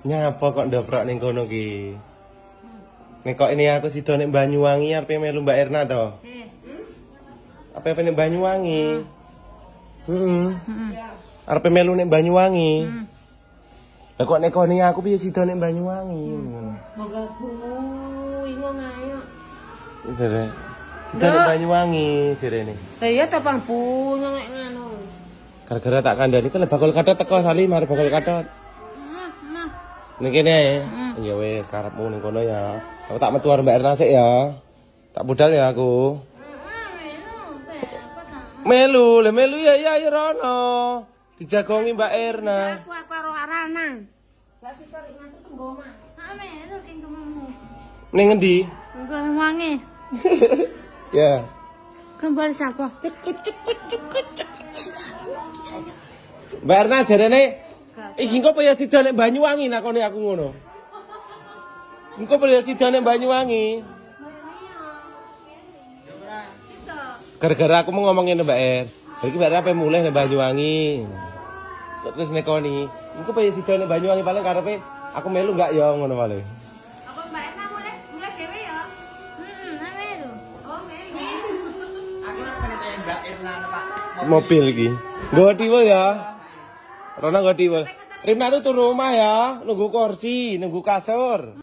Nyapa kok ndoprok ning kono ki? Nek kok ini aku sido nek Banyuwangi arep melu Mbak Erna to? Apa nek Banyuwangi? Heeh. Arep melu nek Banyuwangi. Lah kok nek kene aku piye sido nek Banyuwangi? Moga Bu, ingo ngayo. Sire. Sido nek Banyuwangi sirene. Lah iya ta Bang Bu, nek ngono. Gara-gara tak kandhani kan bakal kathot teko Salim arep bakal kathot. Ning kene ae. Ya wis karepmu ning kono ya. Aku tak metu arep Mbak Erna sik ya. Tak budal ya aku. Melu, le melu ya ya rono. Dijagongi Mbak Erna. Aku karo aranang. Lah sitor ngantuk tenggo omah. Ning endi? Wangi. Ya. Kembali siapa? Mbak Erna jarene iki engko ya sida nek Banyuwangi nakone aku ngono. Engko ya sida nek Banyuwangi. Gara-gara aku mau ngomongin Mbak Er. Iki Mbak Er ape mulih nek Banyuwangi. Terus nekoni, engko ya sida nek Banyuwangi paling karepe aku melu enggak ya ngono paling. Apa Mbak Erna mulai dhewe ya? Melu. Oh, melu. Aku pengen tanya Mbak Erna Pak. Mobil iki. Nggawa tiwul ya. Rono nggawa tiwul. Rimna tuh turun rumah ya, nunggu kursi, nunggu kasur.